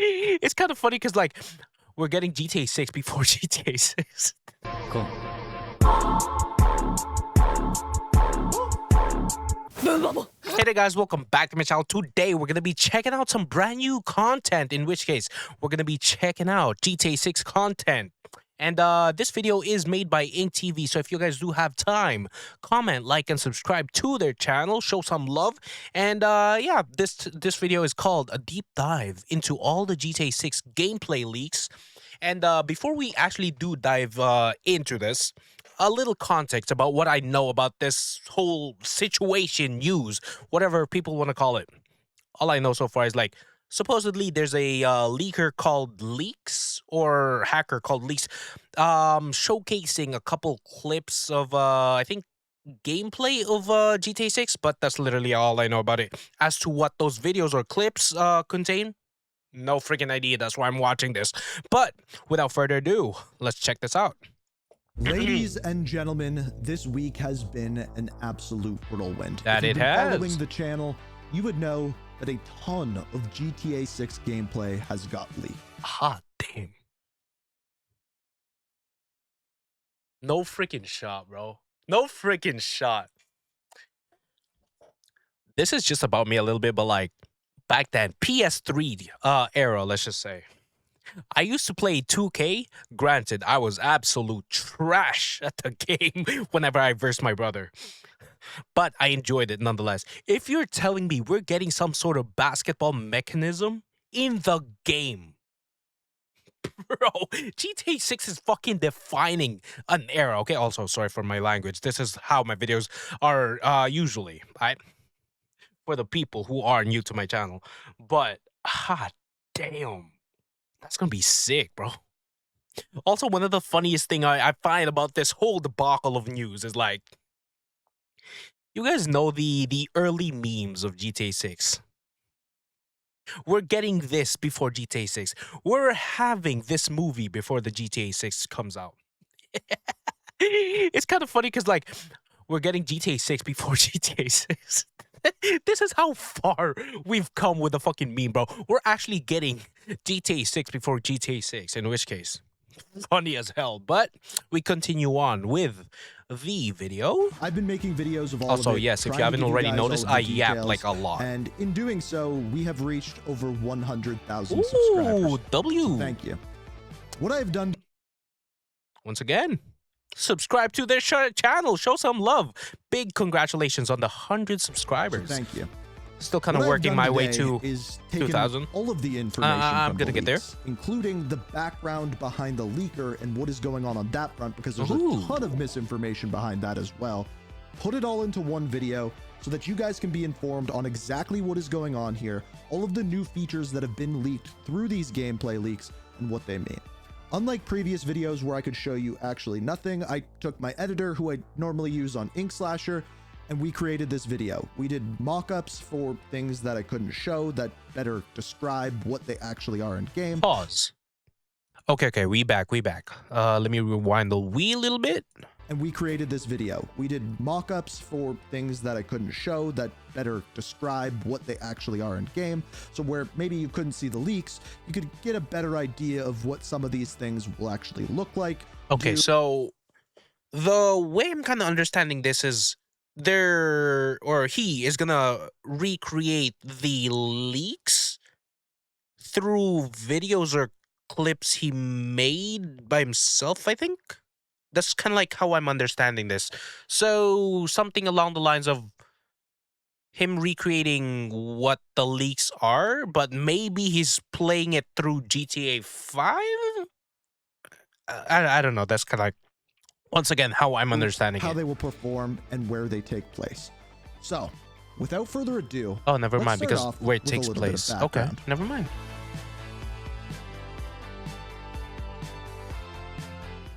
It's kind of funny because like we're getting GTA 6 before GTA 6. Cool. Hey there guys, welcome back to my channel. Today we're going to be checking out some brand new content, in which case we're going to be checking out GTA 6 content. And this video is made by Ink TV, so if you guys do have time, comment, like, and subscribe to their channel, show some love. And yeah, this video is called a deep dive into all the GTA 6 gameplay leaks. And before we actually do dive into this, a little context about what I know about this whole situation, news, whatever people want to call it. All I know so far is like, supposedly there's a leaker called Leaks or hacker called Leaks, showcasing a couple clips of I think gameplay of GTA 6, but that's literally all I know about it. As to what those videos or clips contain, no freaking idea. That's why I'm watching this. But without further ado, let's check this out. Ladies and gentlemen, this week has been an absolute whirlwind. That if it you've been has. Following the channel, you would know that a ton of GTA 6 gameplay has got leaked. Hot damn. No freaking shot, bro. No freaking shot. This is just about me a little bit, but like back then, PS3 era, let's just say. I used to play 2K. Granted, I was absolute trash at the game whenever I versed my brother. But I enjoyed it nonetheless. If you're telling me we're getting some sort of basketball mechanism in the game, bro, GTA 6 is fucking defining an era. Okay, also, sorry for my language. This is how my videos are usually, right? For the people who are new to my channel. But, hot damn. That's gonna be sick, bro. Also, one of the funniest thing I find about this whole debacle of news is like, you guys know the early memes of GTA 6. We're getting this before GTA 6. We're having this movie before the GTA 6 comes out. It's kind of funny because like we're getting GTA 6 before GTA 6. This is how far we've come with the fucking meme, bro. We're actually getting GTA 6 before GTA 6, in which case, funny as hell. But we continue on with the video. I've been making videos of all Also, of it. yes, if trying you to haven't give already guys all noticed, of the I yap details, like a lot. And in doing so, we have reached over 100,000 Ooh, subscribers. W. So thank you. What I have done Once again, subscribe to their channel. Show some love. Big congratulations on the 100 subscribers. Thank you. Still kind of What I've working done my way today to is taken 2000. all of the information I'm from gonna the get there. leaks, including the background behind the leaker and what is going on that front, because there's Ooh. a ton of misinformation behind that as well. Put it all into one video so that you guys can be informed on exactly what is going on here, all of the new features that have been leaked through these gameplay leaks and what they mean. Unlike previous videos where I could show you actually nothing, I took my editor, who I normally use on Ink Slasher, and we created this video. We did mock-ups for things that I couldn't show that better describe what they actually are in game. Pause. Okay, we back. Let me rewind the wheel a little bit. And we created this video. We did mock-ups for things that I couldn't show that better describe what they actually are in game. So where maybe you couldn't see the leaks, you could get a better idea of what some of these things will actually look like. Okay, so the way I'm kind of understanding this is he is gonna recreate the leaks through videos or clips he made by himself, I think. That's kind of like how I'm understanding this. So something along the lines of him recreating what the leaks are, but maybe he's playing it through GTA 5? I don't know. That's kind of like, once again, how I'm understanding how it. they will perform and where they take place. So, without further ado, Oh, never let's mind, start because off where it with a takes little bit of place. Okay, background. never mind.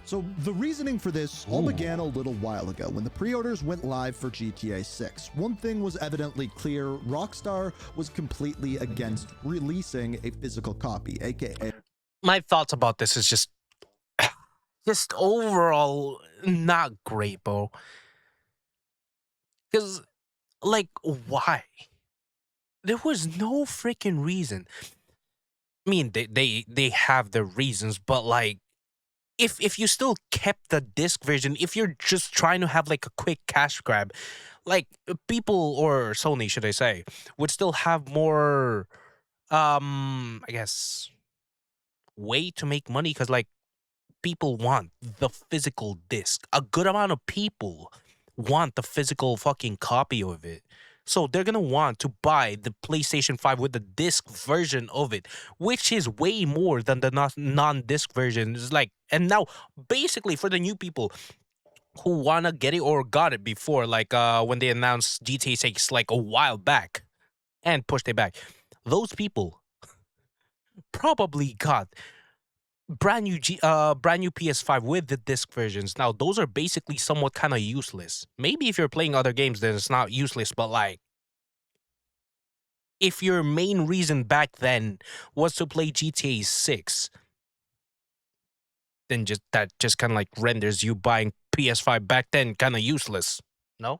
So the reasoning for this all Ooh. began a little while ago when the pre-orders went live for GTA 6. One thing was evidently clear: Rockstar was completely against releasing a physical copy, aka My thoughts about this is just overall not great, bro. Because, like, why? There was no freaking reason. I mean, they have their reasons, but like, if you still kept the disc version, if you're just trying to have like a quick cash grab, like people, or Sony, should I say, would still have more, I guess, way to make money, because like people want the physical disc. A good amount of people want the physical fucking copy of it. So they're gonna want to buy the PlayStation 5 with the disc version of it, which is way more than the non-disc version. It's like, and now basically for the new people who wanna get it or got it before, like when they announced GTA 6 like a while back and pushed it back, those people probably got brand new PS5 with the disc versions. Now those are basically somewhat kind of useless. Maybe if you're playing other games, then it's not useless. But like, if your main reason back then was to play GTA 6, then just kind of like renders you buying PS5 back then kind of useless. No.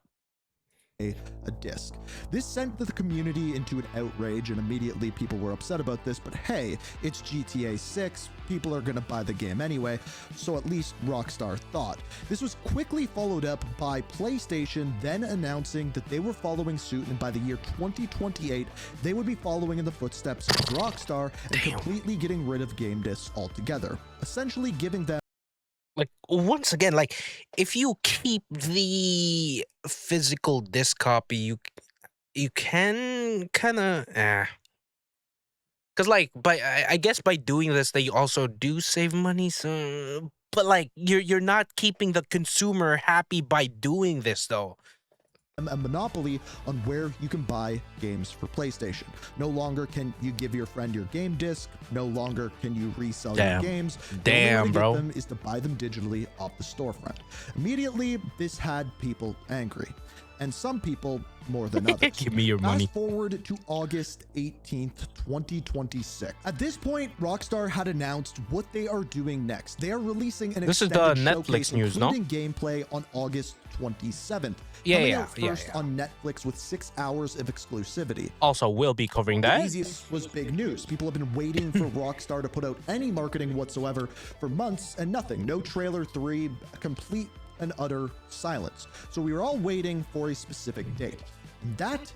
A disc. This sent the community into an outrage, and immediately people were upset about this, but hey, it's GTA 6, people are gonna buy the game anyway, so at least Rockstar thought. This was quickly followed up by PlayStation then announcing that they were following suit, and by the year 2028, they would be following in the footsteps of Rockstar and completely getting rid of game discs altogether, essentially giving them Like, once again, like, if you keep the physical disc copy, you can kind of, because like, I guess by doing this they also do save money. So, but like, you're not keeping the consumer happy by doing this though. a monopoly on where you can buy games for PlayStation. No longer can you give your friend your game disc. No longer can you resell your games. The only way Damn, to bro. get them is to buy them digitally off the storefront. Immediately, this had people angry, and some people more than others. Give me your money. Fast forward to August 18th, 2026. At this point, Rockstar had announced what they are doing next. They are releasing an This is the extended Netflix showcase, news, no? including gameplay on August 27th. Yeah, Coming yeah, out yeah, first yeah. on Netflix with 6 hours of exclusivity. Also, we'll be covering The that. easiest was big news. People have been waiting for Rockstar to put out any marketing whatsoever for months, and nothing. No trailer 3, complete and utter silence. So we were all waiting for a specific date. And that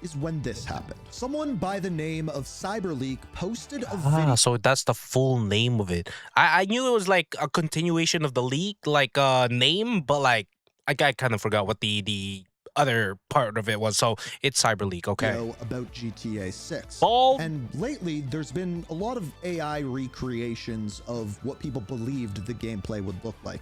is when this happened. Someone by the name of CyberLeak posted a video. So that's the full name of it. I knew it was like a continuation of the leak, like name, but like I kind of forgot what the other part of it was. So it's CyberLeak, okay. About GTA 6. Bald. And lately, there's been a lot of AI recreations of what people believed the gameplay would look like.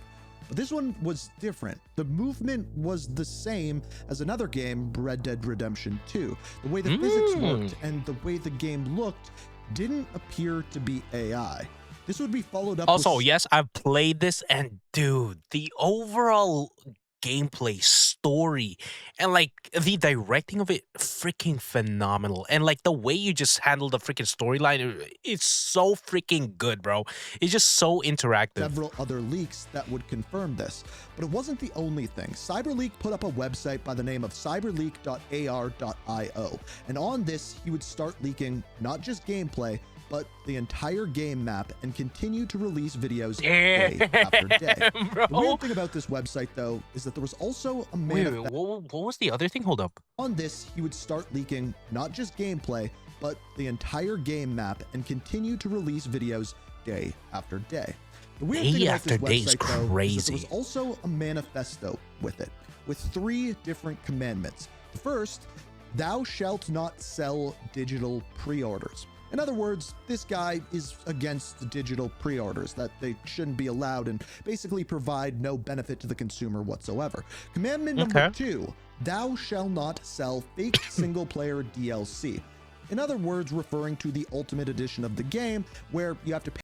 But this one was different. The movement was the same as another game, Red Dead Redemption 2. The way the physics worked and the way the game looked didn't appear to be AI. This would be followed up Also, with... yes, I've played this, and dude, the overall gameplay story and like the directing of it, freaking phenomenal. And like the way you just handle the freaking storyline, it's so freaking good, bro. It's just so interactive. Several other leaks that would confirm this, but it wasn't the only thing. CyberLeak put up a website by the name of cyberleak.ar.io, and on this he would start leaking not just gameplay, but the entire game map, and continue to release videos day after day. Bro. The weird thing about this website, though, is that there was also a Wait, what was the other thing? Hold up. on this, he would start leaking not just gameplay, but the entire game map, and continue to release videos day after day. The weird Day thing about after this day is website, though, is that crazy. there was also a manifesto with it, with 3 different commandments. The first, thou shalt not sell digital pre-orders. In other words, this guy is against digital pre-orders, that they shouldn't be allowed and basically provide no benefit to the consumer whatsoever. Commandment number 2, thou shalt not sell fake single-player DLC. In other words, referring to the Ultimate Edition of the game, where you have to pay.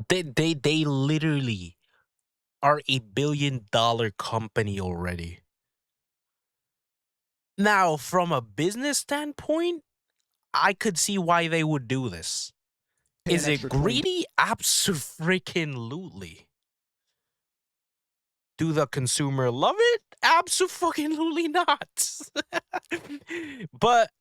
They literally are $1 billion company already. Now, from a business standpoint, I could see why they would do this. Is it greedy? Abso-freaking-lutely. Do the consumer love it? Abso-fucking-lutely not. But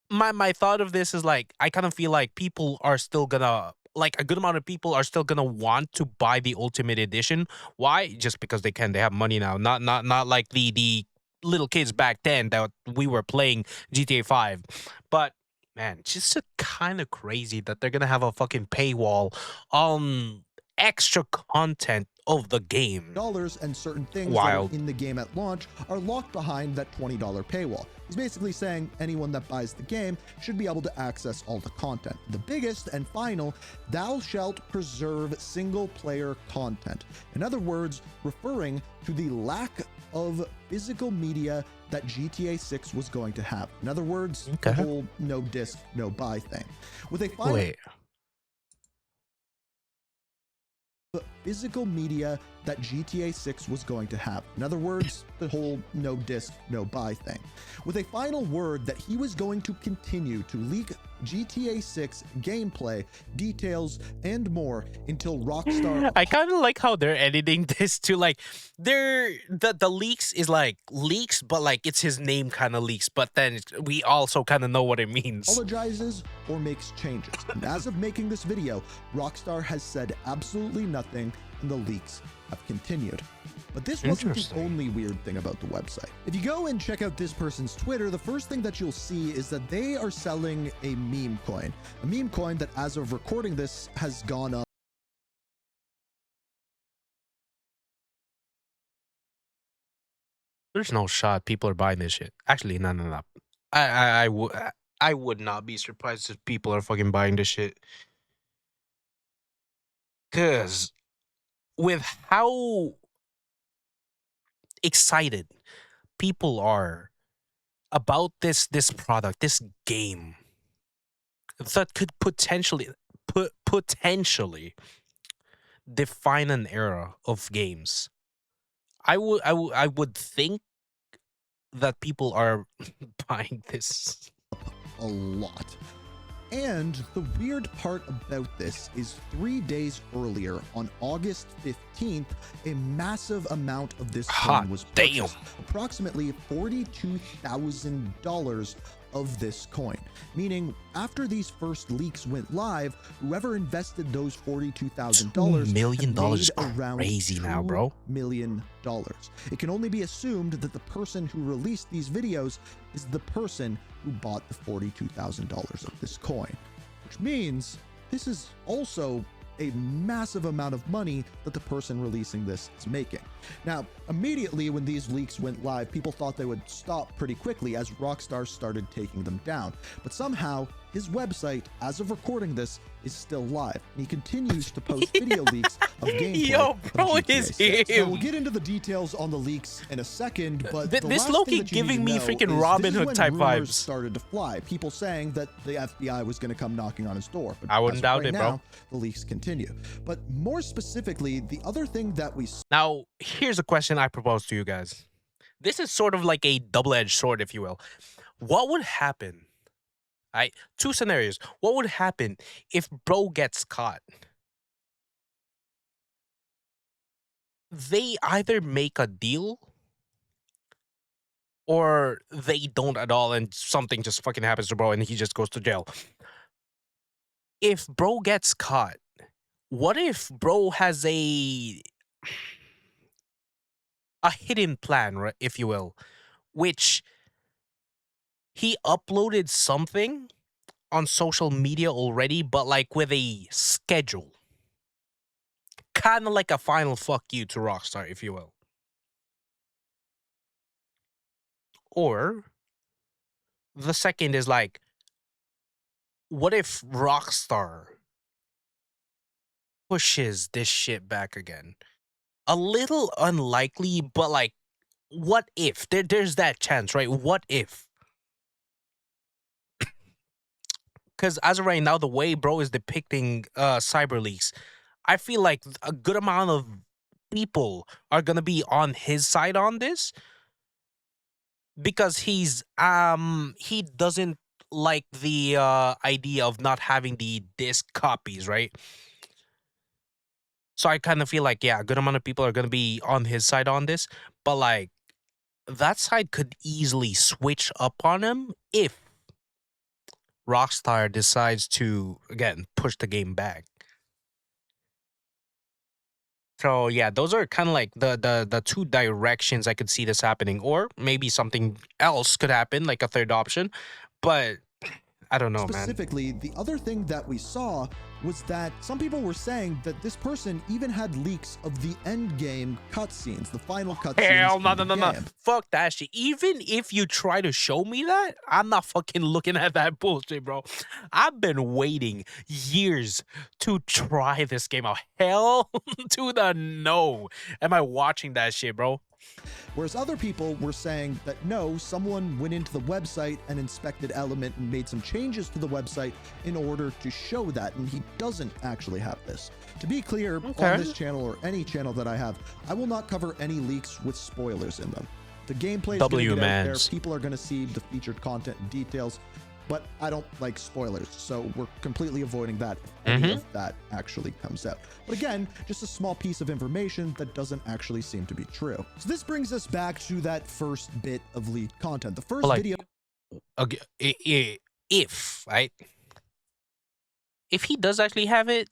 my thought of this is like I kind of feel like people are still gonna like a good amount of people are still gonna want to buy the Ultimate Edition. Why? Just because they can. They have money now. Not like the little kids back then that we were playing GTA 5. But man, just kind of crazy that they're gonna have a fucking paywall on extra content of the game. Dollars and certain things that are Wild. in the game at launch are locked behind that $20 paywall. He's basically saying anyone that buys the game should be able to access all the content. The biggest and final, thou shalt preserve single player content. In other words, referring to the lack of physical media that GTA 6 was going to have. In other words, the Okay. whole no disc, no buy thing. With a final Wait. physical media that GTA 6 was going to have. In other words, the whole no disc, no buy thing. With a final word that he was going to continue to leak GTA 6 gameplay, details, and more until Rockstar. I kind of like how they're editing this to like the leaks is like leaks, but like it's his name kind of leaks, but then we also kind of know what it means. Apologizes or makes changes. And as of making this video, Rockstar has said absolutely nothing, and the leaks have continued. But this wasn't the Interesting. only weird thing about the website. If you go and check out this person's Twitter, the first thing that you'll see is that they are selling a meme coin. A meme coin that, as of recording this, has gone up. There's no shot people are buying this shit. Actually, no. I would not be surprised if people are fucking buying this shit. Cause with how excited people are about this product, this game that could potentially define an era of games. I would think that people are buying this. A lot. And the weird part about this is 3 days earlier, on August 15th, a massive amount of this Hot coin was damn. purchased. Approximately $42,000 of this coin. Meaning, after these first leaks went live, whoever invested those $42,000 $2 million had made is around crazy now, $2 bro. million. It can only be assumed that the person who released these videos is the person who bought the $42,000 of this coin, which means this is also a massive amount of money that the person releasing this is making. Now, immediately when these leaks went live, people thought they would stop pretty quickly as Rockstar started taking them down. But somehow, his website, as of recording this, is still live, and he continues to post video leaks of gameplay. Yo, of bro, GTA it is 6. Now, him. we'll get into the details on the leaks in a second, but the This last low-key thing that you need giving to me know freaking is Robin this is Hood when type rumors vibes. started to fly. People saying that the FBI was going to come knocking on his door. But I wouldn't as of doubt right it, bro. now, the leaks continue. But more specifically, the other thing that we Now, here's a question I propose to you guys. This is sort of like a double-edged sword, if you will. What would happen? Right? Two scenarios. What would happen if bro gets caught? They either make a deal or they don't at all and something just fucking happens to bro and he just goes to jail. If bro gets caught, what if bro has a hidden plan, right, if you will, which he uploaded something on social media already, but like with a schedule. Kind of like a final fuck you to Rockstar, if you will. Or the second is like, what if Rockstar pushes this shit back again? A little unlikely, but like, what if? There's that chance, right? What if? Because as of right now, the way bro is depicting cyber leaks, I feel like a good amount of people are gonna be on his side on this because he doesn't like the idea of not having the disc copies, right? So I kind of feel like, yeah, a good amount of people are gonna be on his side on this, but like that side could easily switch up on him if Rockstar decides to again push the game back. So yeah, those are kind of like the two directions I could see this happening, or maybe something else could happen, like a third option. But I don't know, man. Specifically, the other thing that we saw was that some people were saying that this person even had leaks of the end game cutscenes, the final cutscenes. Hell no, in the no, no, no. game. Fuck that shit. Even if you try to show me that, I'm not fucking looking at that bullshit, bro. I've been waiting years to try this game out. Hell to the no. Am I watching that shit, bro? Whereas other people were saying that no, someone went into the website and inspected Element and made some changes to the website in order to show that, and he doesn't actually have this. To be clear, on this channel or any channel that I have, I will not cover any leaks with spoilers in them. The gameplay is going to get out there, people are going to see the featured content and details, but I don't like spoilers, so we're completely avoiding that if any of that actually comes out. But again, just a small piece of information that doesn't actually seem to be true. So this brings us back to that first bit of leaked content. The first video... Okay, right? If he does actually have it,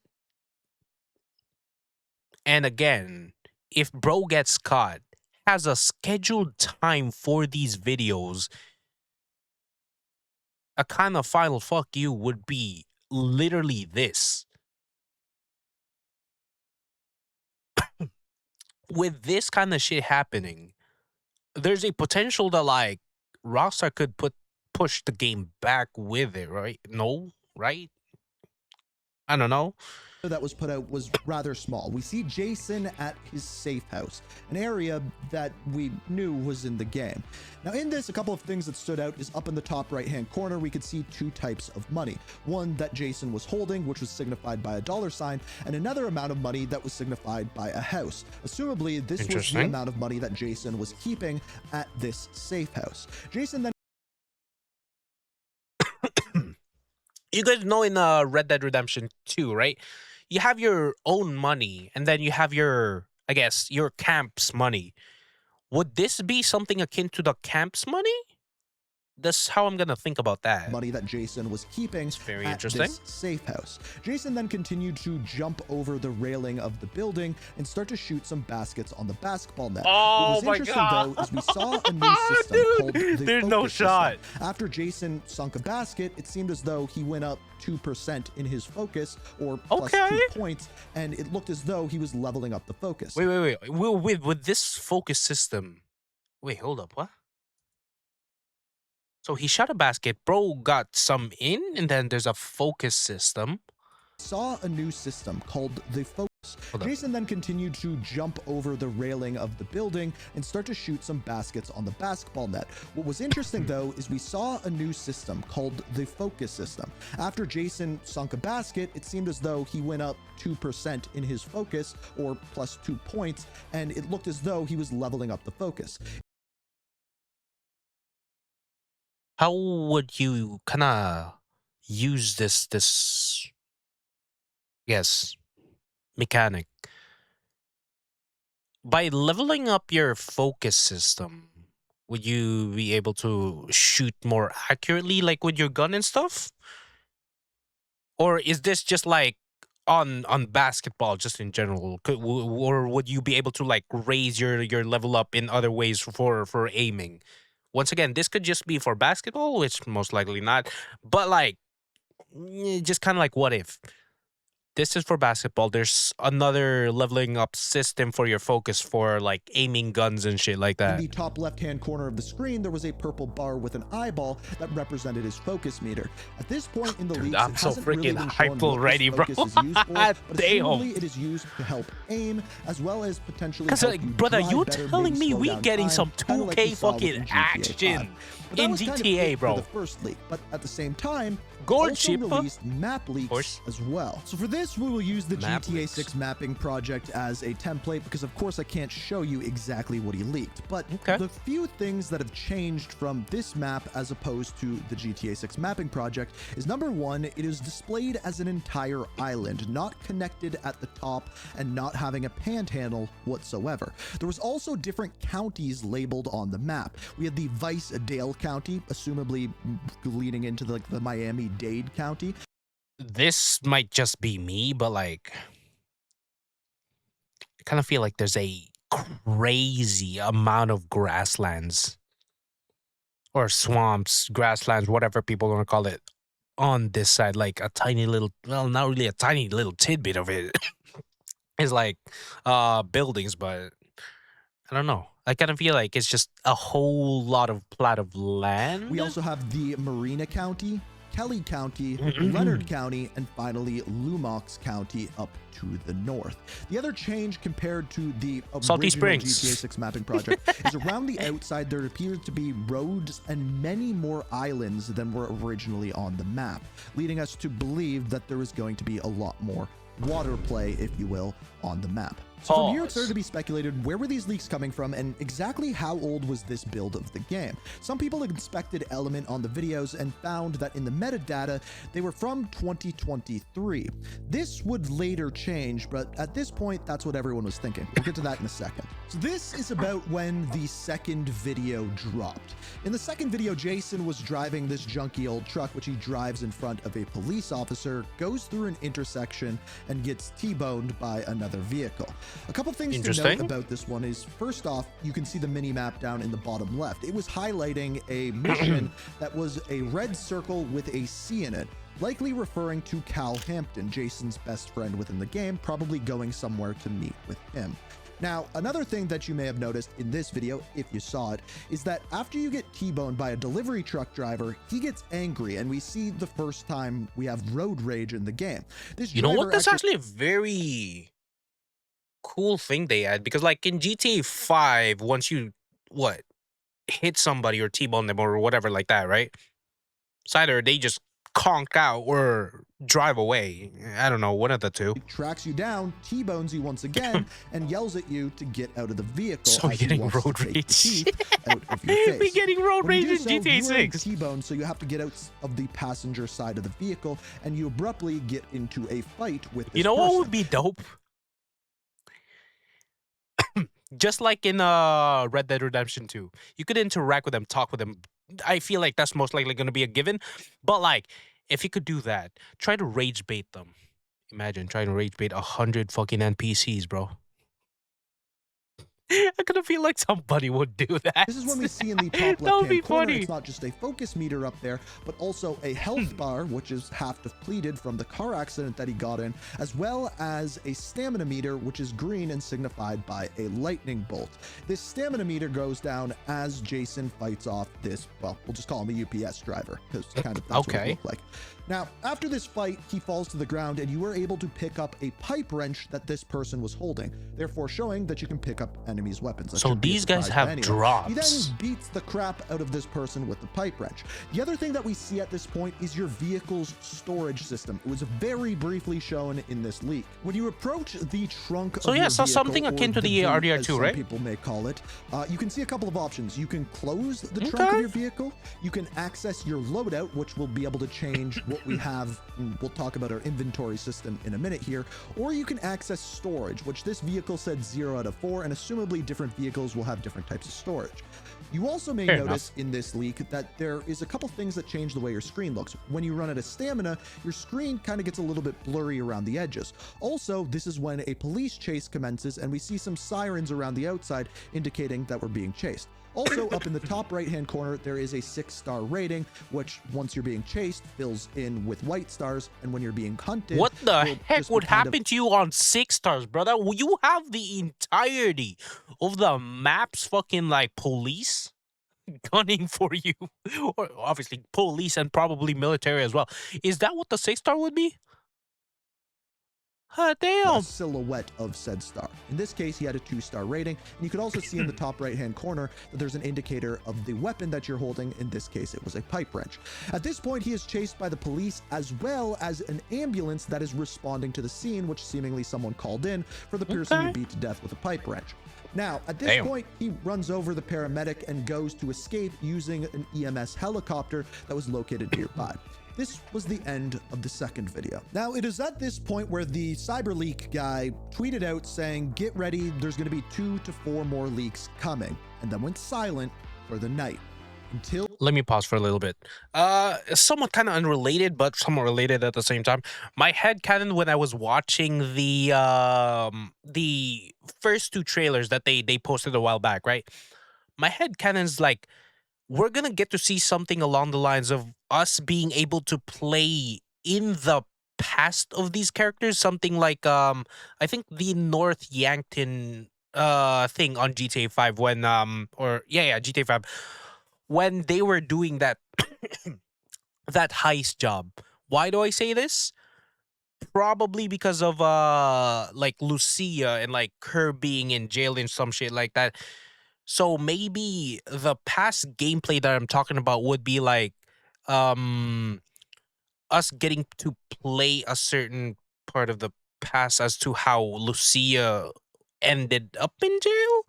and again, if bro gets caught, has a scheduled time for these videos, a kind of final fuck you would be literally this. With this kind of shit happening, there's a potential that like Rockstar could push the game back with it, right? No, right? I don't know. That was put out was rather small. We see Jason at his safe house, an area that we knew was in the game. Now in this, a couple of things that stood out is up in the top right hand corner, we could see two types of money. One that Jason was holding, which was signified by a $, and another amount of money that was signified by a house. Assumably, this was the amount of money that Jason was keeping at this safe house. Jason then... You guys know in Red Dead Redemption 2, right? You have your own money, and then you have your, I guess, your camp's money. Would this be something akin to the camp's money? That's how I'm gonna think about that. Money that Jason was keeping at this safe house. Jason then continued to jump over the railing of the building and start to shoot some baskets on the basketball net. Oh what was interesting though is we saw a new system called the There's no shot. System. After Jason sunk a basket, it seemed as though he went up 2% in his focus, or plus 2 points, and it looked as though he was leveling up the focus. Wait. With this focus system, wait, hold up, what? So he shot a basket, bro got some in, and then there's a focus system. Saw a new system called the focus. Jason then continued to jump over the railing of the building and start to shoot some baskets on the basketball net. What was interesting though is we saw a new system called the focus system. After Jason sunk a basket, it seemed as though he went up 2% in his focus, or plus 2 points, and it looked as though he was leveling up the focus. How would you kind of use this mechanic? By leveling up your focus system, would you be able to shoot more accurately, like with your gun and stuff? Or is this just like on basketball, just in general? Or would you be able to like raise your level up in other ways for aiming? Once again, this could just be for basketball, which most likely not. But like, just kind of like, what if? This is for basketball. There's another leveling up system for your focus for like aiming guns and shit like that. In the top left-hand corner of the screen, there was a purple bar with an eyeball that represented his focus meter. At this point in the leaks, I'm so freaking hype already, bro. But it is used to help aim, as well as potentially help like, brother, you telling me we getting some 2K fucking action in GTA, bro? The first leak, but at the same time, Gold also released map leaks as well. So for this, this, we will use the Map GTA leaks. 6 mapping project as a template because, of course, I can't show you exactly what he leaked. But Okay. the few things that have changed from this map as opposed to the GTA 6 mapping project is, number one, it is displayed as an entire island, not connected at the top and not having a panhandle whatsoever. There was also different counties labeled on the map. We had the Vice-Dale County, assumably leading into the Miami-Dade County. This might just be me, but like, I kind of feel like there's a crazy amount of grasslands or swamps, grasslands, whatever people want to call it, on this side. Like a tiny little, well, not really a tiny little tidbit of it is like buildings, but I don't know. I kind of feel like it's just a whole lot of plot of land. We also have the Marina County, Kelly County, Leonard County, and finally Lumox County up to the north. The other change compared to the Salty original Springs. GTA 6 mapping project is around the outside there appears to be roads and many more islands than were originally on the map, leading us to believe that there is going to be a lot more water play, if you will, on the map. So from here, it started to be speculated, where were these leaks coming from and exactly how old was this build of the game? Some people inspected Element on the videos and found that in the metadata, they were from 2023. This would later change, but at this point, that's what everyone was thinking. We'll get to that in a second. So this is about when the second video dropped. In the second video, Jason was driving this junky old truck, which he drives in front of a police officer, goes through an intersection, and gets T-boned by another vehicle. A couple things to note about this one is, first off, you can see the mini map down in the bottom left. It was highlighting a mission that was a red circle with a C in it, likely referring to Cal Hampton, Jason's best friend within the game, probably going somewhere to meet with him. Now, another thing that you may have noticed in this video, if you saw it, is that after you get T-boned by a delivery truck driver, he gets angry, and we see the first time we have road rage in the game. You know what? That's actually a very cool thing they add, because like in GTA 5, once you hit somebody or T-bone them or whatever like that, right? It's either they just conk out or drive away. I don't know, one of the two. Tracks you down, T-bones you once again, and yells at you to get out of the vehicle. So you're getting road rage. Out of your face. Be getting road rage in GTA 6. T-bone, so you have to get out of the passenger side of the vehicle, and you abruptly get into a fight with this what person. would be dope? Just like in Red Dead Redemption 2, you could interact with them, talk with them. I feel like that's most likely going to be a given. But like, if you could do that, try to rage bait them. Imagine trying to rage bait 100 fucking NPCs, bro. I kind of feel like somebody would do that. This is when we see in the top left-hand corner, it's not just a focus meter up there, but also a health bar, which is half depleted from the car accident that he got in, as well as a stamina meter, which is green and signified by a lightning bolt. This stamina meter goes down as Jason fights off this, well, we'll just call him a UPS driver, because kind of that's what it looked like. Now, after this fight, he falls to the ground, and you were able to pick up a pipe wrench that this person was holding, therefore showing that you can pick up enemies' weapons. That so these guys have drops. He then beats the crap out of this person with the pipe wrench. The other thing that we see at this point is your vehicle's storage system. It was very briefly shown in this leak. When you approach the trunk of your vehicle, something akin to the RDR2, right? People may call it. You can see a couple of options. You can close the trunk of your vehicle. You can access your loadout, which will be able to change what we have. We'll talk about our inventory system in a minute here. Or you can access storage, which this vehicle said 0 out of 4, and assumably different vehicles will have different types of storage. You also may notice in this leak that there is a couple things that change the way your screen looks. When you run out of stamina, your screen kind of gets a little bit blurry around the edges. Also, this is when a police chase commences, and we see some sirens around the outside indicating that we're being chased. Also, up in the top right-hand corner, there is a 6-star rating, which once you're being chased, fills in with white stars, and when you're being hunted... What the heck would happen to you on 6 stars, brother? Will you have the entirety of the map's fucking, like, police gunning for you? Or obviously police and probably military as well. Is that what the 6-star would be? Damn. a silhouette of said star. In this case, he had a 2-star rating, and you could also see in the top right-hand corner that there's an indicator of the weapon that you're holding. In this case, it was a pipe wrench. At this point, he is chased by the police as well as an ambulance that is responding to the scene, which seemingly someone called in for the person who beat to death with a pipe wrench. Now, at this point, he runs over the paramedic and goes to escape using an EMS helicopter that was located nearby. This was the end of the second video. Now, it is at this point where the CyberLeak guy tweeted out saying, "Get ready, there's going to be 2 to 4 more leaks coming," and then went silent for the night. Until Let me pause for a little bit. Somewhat kind of unrelated, but somewhat related at the same time. My headcanon when I was watching the first 2 trailers that they posted a while back, right? My headcanon's like, we're gonna get to see something along the lines of us being able to play in the past of these characters, something like I think the North Yankton thing on GTA 5 when GTA 5 when they were doing that that heist job. Why do I say this? Probably because of like Lucia and like her being in jail and some shit like that. So maybe the past gameplay that I'm talking about would be like us getting to play a certain part of the past as to how Lucia ended up in jail.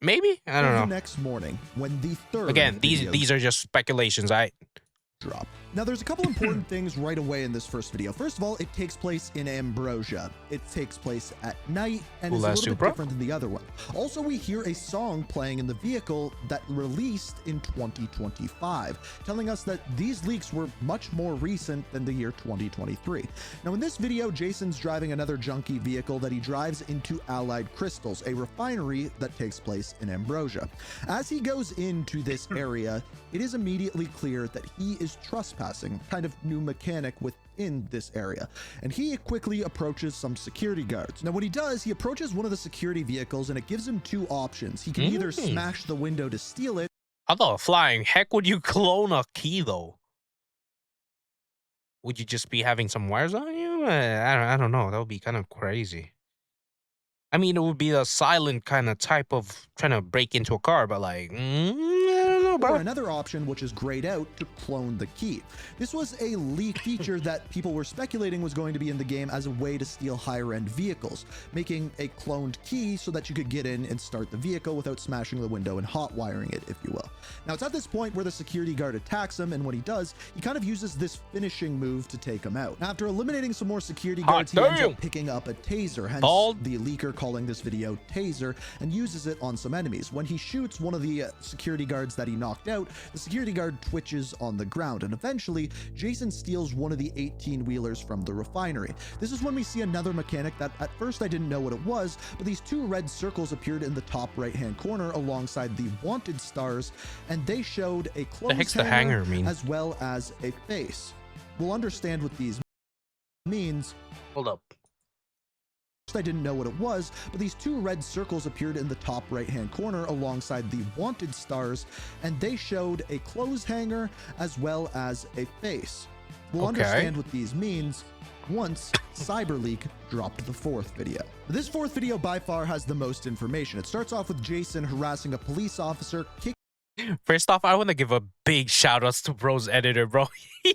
Maybe? I don't the know. next morning, when the third Again, video these are just speculations, right? drop. Now, there's a couple important things right away in this first video. First of all, it takes place in Ambrosia. It takes place at night and is a little bit different than the other one. Also, we hear a song playing in the vehicle that released in 2025, telling us that these leaks were much more recent than the year 2023. Now, in this video, Jason's driving another junky vehicle that he drives into Allied Crystals, a refinery that takes place in Ambrosia. As he goes into this area, it is immediately clear that he is trespassing, kind of new mechanic within this area, and he quickly approaches some security guards. Now, what he does, he approaches one of the security vehicles, and it gives him 2 options. He can either smash the window to steal it. How the flying heck would you clone a key, though? Would you just be having some wires on you? I don't know. That would be kind of crazy. I mean, it would be a silent kind of type of trying to break into a car, but like, I don't know, bro. Or another option, which is grayed out, to clone the key. This was a leak feature that people were speculating was going to be in the game as a way to steal higher-end vehicles, making a cloned key so that you could get in and start the vehicle without smashing the window and hot wiring it, if you will. Now, it's at this point where the security guard attacks him, and when he does, he kind of uses this finishing move to take him out. After eliminating some more security guards, he ends up picking up a taser, hence the leaker calling this video Taser, and uses it on some enemies. When he shoots one of the security guards that he knocked out, the security guard twitches on the ground, and eventually Jason steals one of the 18-wheelers from the refinery. This is when we see another mechanic that at first I didn't know what it was, but these 2 red circles appeared in the top right-hand corner alongside the wanted stars, and they showed a clothes hanger as well as a face. We'll understand what these means. Hold up. I didn't know what it was, but these 2 red circles appeared in the top right-hand corner alongside the wanted stars, and they showed a clothes hanger as well as a face. We'll understand what these means once CyberLeak dropped the 4th video. This 4th video by far has the most information. It starts off with Jason harassing a police officer, First off, I want to give a big shout outs to Bro's editor, bro.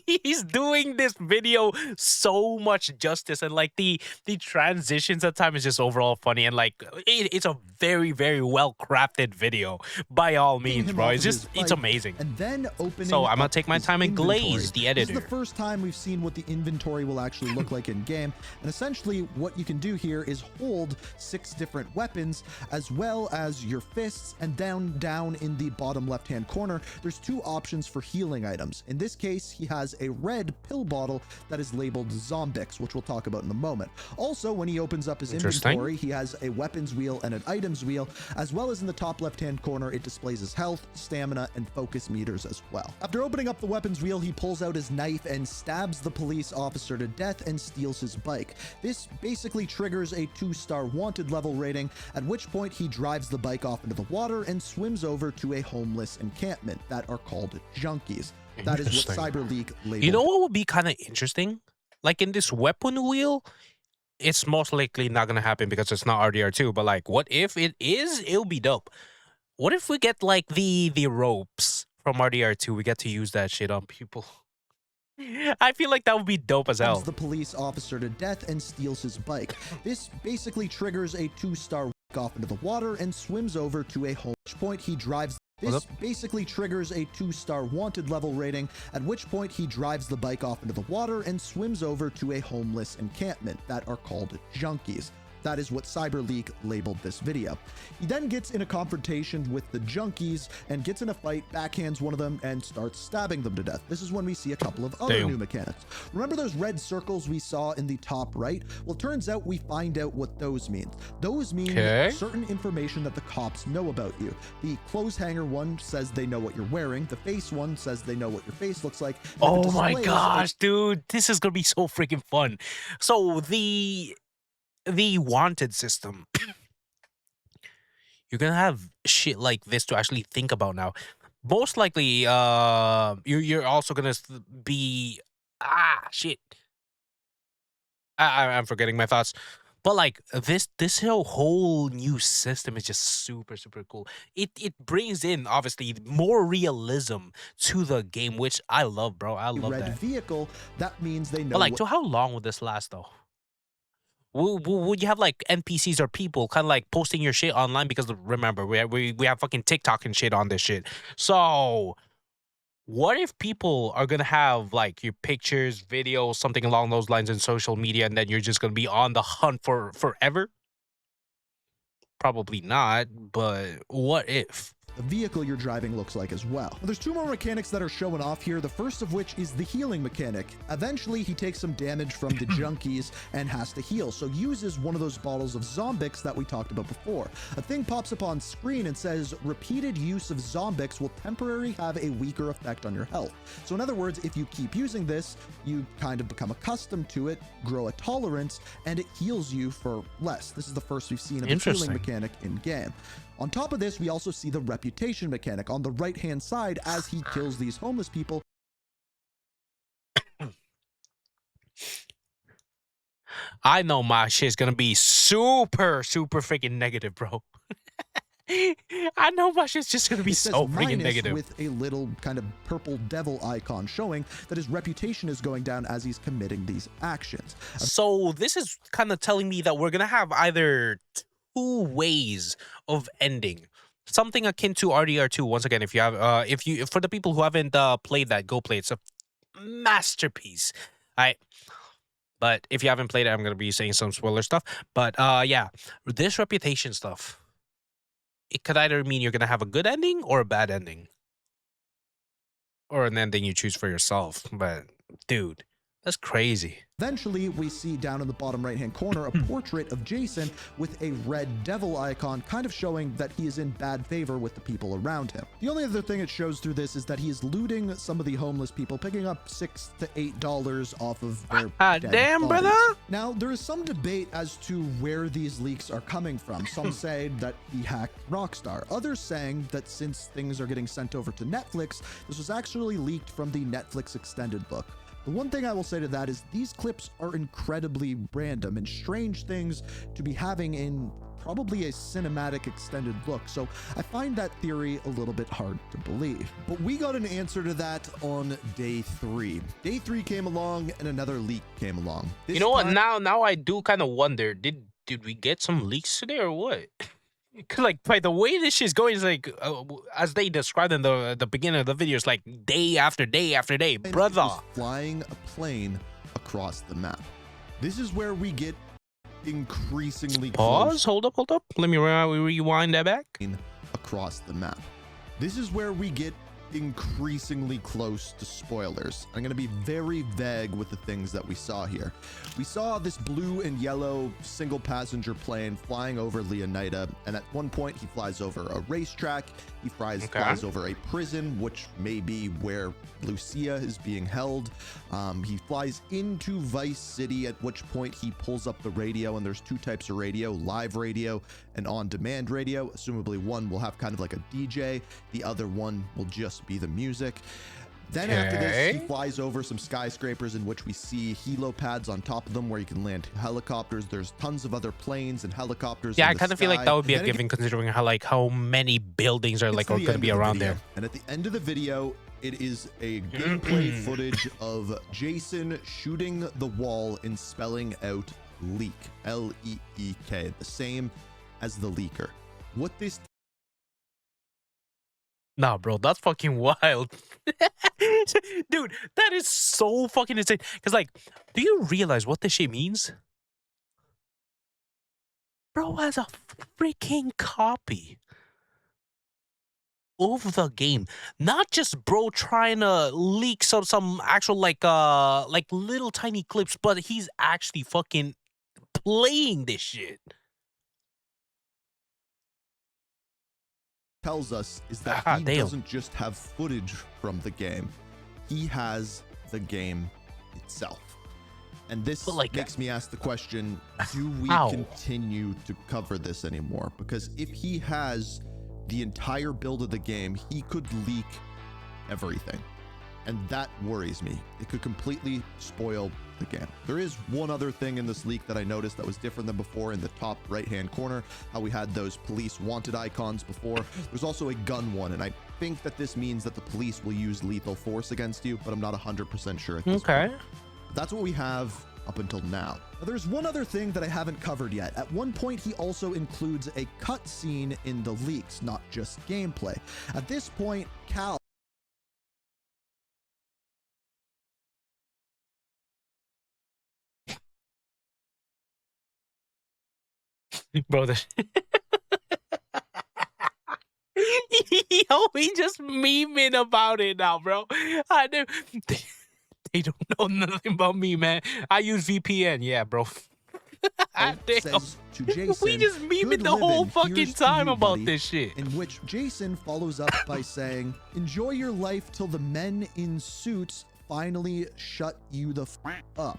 He's doing this video so much justice, and like the transitions at times is just overall funny, and like it's a very, very well crafted video by all means, bro. It's amazing. And then opening so I'm gonna take my time and glaze the editor. This is the first time we've seen what the inventory will actually look like in game, and essentially what you can do here is hold 6 different weapons as well as your fists, and down in the bottom left-hand corner there's 2 options for healing items. In this case, he has a red pill bottle that is labeled Zombix, which we'll talk about in a moment. Also, when he opens up his inventory, he has a weapons wheel and an items wheel, as well as in the top left-hand corner it displays his health, stamina, and focus meters as well. After opening up the weapons wheel, he pulls out his knife and stabs the police officer to death and steals his bike. This basically triggers a 2-star wanted level rating, at which point he drives the bike off into the water and swims over to a homeless encampment that are called junkies. That is what CyberLeak labeled. You know what would be kind of interesting? Like in this weapon wheel, it's most likely not gonna happen because it's not RDR2. But like, what if it is? It'll be dope. What if we get like the ropes from RDR2? We get to use that shit on people. I feel like that would be dope as Stabs hell. the police officer to death and steals his bike. This basically triggers a 2-star off into the water and swims over to a home. At which point he drives. This basically triggers a 2-star wanted level rating, at which point he drives the bike off into the water and swims over to a homeless encampment that are called junkies. That is what CyberLeak labeled this video. He then gets in a confrontation with the junkies and gets in a fight, backhands one of them, and starts stabbing them to death. This is when we see a couple of other new mechanics. Remember those red circles we saw in the top right? Well, it turns out we find out what those mean. Those mean certain information that the cops know about you. The clothes hanger one says they know what you're wearing. The face one says they know what your face looks like. Oh my gosh, dude. This is gonna be so freaking fun. So the wanted system, you're gonna have shit like this to actually think about now. Most likely, you're also gonna be shit. I'm forgetting my thoughts. But like this whole new system is just super cool. It brings in obviously more realism to the game, which I love, bro. I love that. Vehicle, that means they know. But like, so how long would this last though? Would you have like NPCs or people kind of like posting your shit online? Because remember, we have fucking TikTok and shit on this shit. So what if people are gonna have like your pictures, videos, something along those lines in social media, and then you're just gonna be on the hunt for forever? Probably not, but what if? The vehicle you're driving looks like as well. There's two more mechanics that are showing off here, the first of which is the healing mechanic. Eventually, he takes some damage from the junkies and has to heal, so uses one of those bottles of Zombix that we talked about before. A thing pops up on screen and says, repeated use of Zombix will temporarily have a weaker effect on your health. So in other words, if you keep using this, you kind of become accustomed to it, grow a tolerance, and it heals you for less. This is the first we've seen of the healing mechanic in game. On top of this, we also see the reputation mechanic on the right-hand side as he kills these homeless people. I know my shit's gonna be super freaking negative, bro. I know my shit's just gonna be so freaking negative. With a little kind of purple devil icon showing that his reputation is going down as he's committing these actions. So this is kind of telling me that we're gonna have either two ways of ending, something akin to RDR2. Once again, if you have for the people who haven't played that, go play it. It's a masterpiece. But if you haven't played it, I'm gonna be saying some spoiler stuff. But yeah, this reputation stuff, it could either mean you're gonna have a good ending or a bad ending, or an ending you choose for yourself. But dude, that's crazy. Eventually, we see down in the bottom right-hand corner a portrait of Jason with a red devil icon, kind of showing that he is in bad favor with the people around him. The only other thing it shows through this is that he is looting some of the homeless people, picking up $6 to $8 off of their damn bodies. brother. Now, there is some debate as to where these leaks are coming from. Some say that he hacked Rockstar. Others saying that since things are getting sent over to Netflix, this was actually leaked from the Netflix extended look. The one thing I will say to that is these clips are incredibly random and strange things to be having in probably a cinematic extended look. So I find that theory a little bit hard to believe. But we got an answer to that on day 3. Day 3 came along and another leak came along. You know what? Now I do kind of wonder, did we get some leaks today or what? Like, by the way this shit's going, is like as they described in the beginning of the video, it's like day after day after day, brother. Flying a plane across the map. This is where we get increasingly close. Hold up. Let me rewind that back. Across the map. This is where we get increasingly close to spoilers. I'm going to be very vague with the things that we saw here. We saw this blue and yellow single passenger plane flying over Leonida, and at one point he flies over a racetrack. He flies over a prison, which may be where Lucia is being held. He flies into Vice City, at which point he pulls up the radio, and there's two types of radio: live radio and on-demand radio. Assumably one will have kind of like a DJ, the other one will just be the music. Then after this, he Okay. flies over some skyscrapers in which we see helipads on top of them where you can land helicopters. There's tons of other planes and helicopters Yeah, in I the kind of feel like sky. that would be a Then it given considering how many buildings are gets like to are the going to end be of the around video, there. and at the end of the video, it is a gameplay footage of Jason shooting the wall and spelling out leak, L-E-E-K, the same as the leaker. What this Nah, bro, that's fucking wild. Dude, that is so fucking insane. Because, like, do you realize what this shit means? Bro has a freaking copy of the game. Not just bro trying to leak some actual like little tiny clips, but he's actually fucking playing this shit. tells us is that Ah, he damn. doesn't just have footage from the game, he has the game itself. And this But, like, makes me ask the question, do we how? continue to cover this anymore? Because if he has the entire build of the game, he could leak everything. And that worries me. It could completely spoil the game. There is one other thing in this leak that I noticed that was different than before in the top right-hand corner, how we had those police wanted icons before. There's also a gun one, and I think that this means that the police will use lethal force against you, but I'm not 100% sure at this Okay. point. That's what we have up until now. Now, there's one other thing that I haven't covered yet. At one point, he also includes a cutscene in the leaks, not just gameplay. At this point, Cal Bro, this Yo, he just memeing about it now, bro. I do. They don't know nothing about me, man. I use VPN, yeah, bro. Damn. says to Jason, We just memeing "Good the whole living, fucking here's to time you, about buddy," this shit. in which Jason follows up by saying, "Enjoy your life till the men in suits finally shut you the up."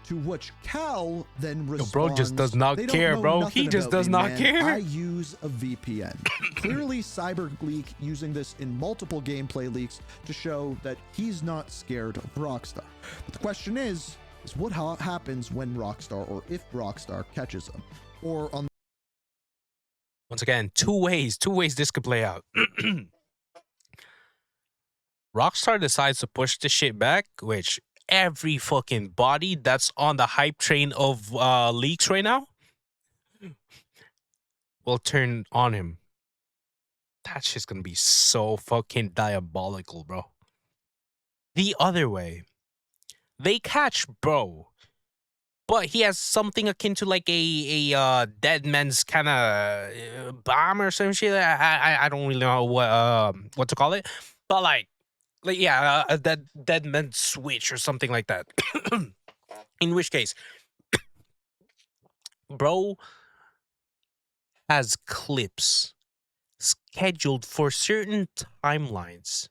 To which Cal then responds, bro just does not "They don't care, know bro. nothing He just about does me, not man. care." I use a VPN." Clearly, CyberLeak using this in multiple gameplay leaks to show that he's not scared of Rockstar. But the question is what happens when Rockstar, or if Rockstar, catches him? Or on Once again, two ways this could play out. Rockstar decides to push this shit back, which every fucking body that's on the hype train of leaks right now will turn on him. That shit's gonna be so fucking diabolical, bro. The other way, they catch bro, but he has something akin to like a dead man's kind of bomb or some shit. I don't really know what to call it, but like yeah, a dead man's switch or something like that. In which case, bro has clips scheduled for certain timelines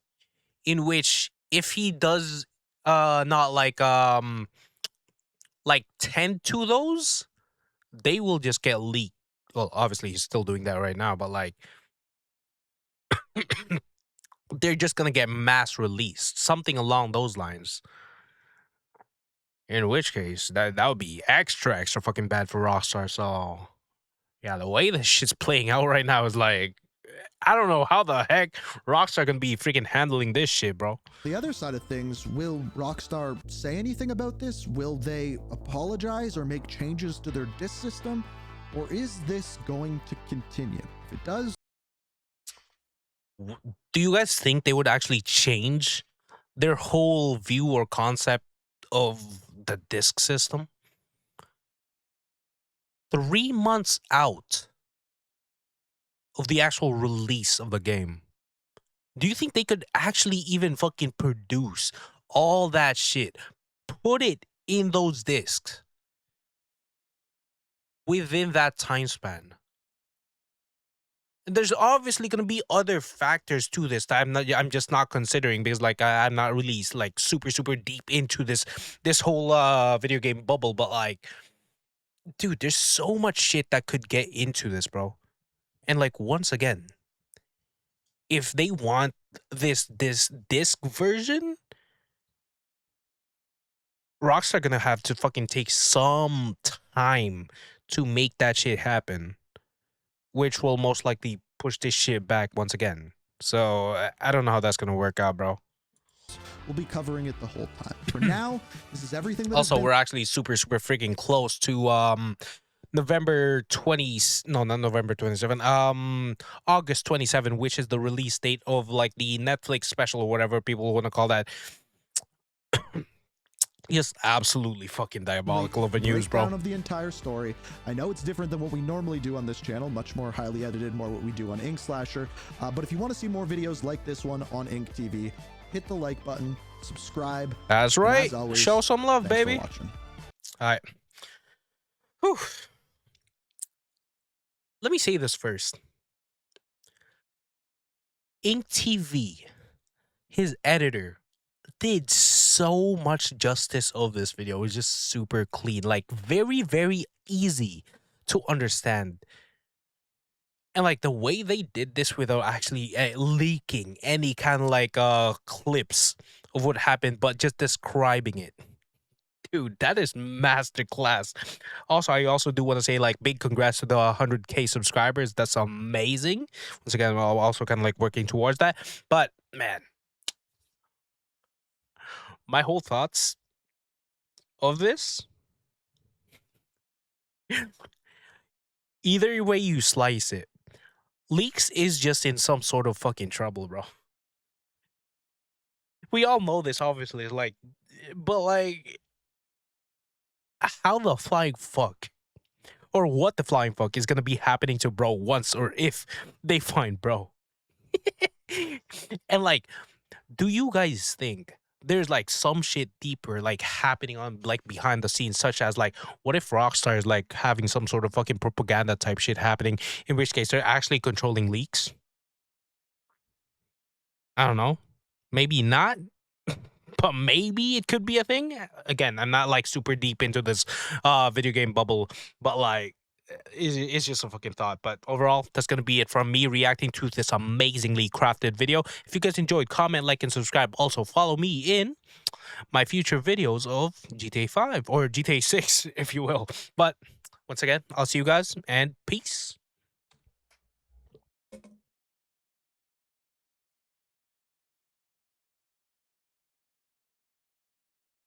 in which if he does not like tend to those, they will just get leaked. Well, obviously he's still doing that right now, but like they're just gonna get mass released, something along those lines. In which case, that would be extra fucking bad for Rockstar. So yeah, the way this shit's playing out right now is like, I don't know how the heck Rockstar gonna be freaking handling this shit, bro. the other side of things, will Rockstar say anything about this? Will they apologize or make changes to their disc system? Or is this going to continue? If it does, Do you guys think they would actually change their whole view or concept of the disc system? 3 months out of the actual release of the game, do you think they could actually even fucking produce all that shit, put it in those discs within that time span? There's obviously gonna be other factors to this that I'm just not considering because like I'm not really like super deep into this whole video game bubble, but like dude, there's so much shit that could get into this, bro. And like once again, if they want this disc version, Rockstar gonna have to fucking take some time to make that shit happen, which will most likely push this shit back once again. So I don't know how that's gonna work out, bro. We'll be covering it the whole time. For now, this is everything that Also, has been we're actually super freaking close to November 20, no, not November 27, August 27, which is the release date of like the Netflix special or whatever people want to call that. Just absolutely fucking diabolical of a news, breakdown bro. of the entire story. I know it's different than what we normally do on this channel, much more highly edited, more what we do on Ink Slasher. But if you want to see more videos like this one on Ink TV, hit the like button, subscribe. That's and right. as always, Show some love, thanks baby. for watching. All right. Whew. Let me say this first. Ink TV, his editor, did so much justice of this video. It was just super clean, like very easy to understand. And like the way they did this without actually leaking any kind of like clips of what happened, but just describing it. Dude, that is masterclass. Also, I also do want to say like big congrats to the 100K subscribers. That's amazing. Once again, I'm also kind of like working towards that. But man, my whole thoughts of this, either way you slice it, Leaks is just in some sort of fucking trouble, bro. We all know this, obviously. Like, but like, how the flying fuck or what the flying fuck is gonna be happening to bro once or if they find bro? And like, do you guys think there's like some shit deeper like happening on like behind the scenes, such as like what if Rockstar is like having some sort of fucking propaganda type shit happening, in which case they're actually controlling leaks? I don't know. Maybe not, but maybe it could be a thing. Again, I'm not like super deep into this video game bubble, but like it's just a fucking thought. But overall, that's gonna be it from me reacting to this amazingly crafted video. If you guys enjoyed, comment, like, and subscribe. Also, follow me in my future videos of GTA 5 or GTA 6, if you will. But once again, I'll see you guys and peace.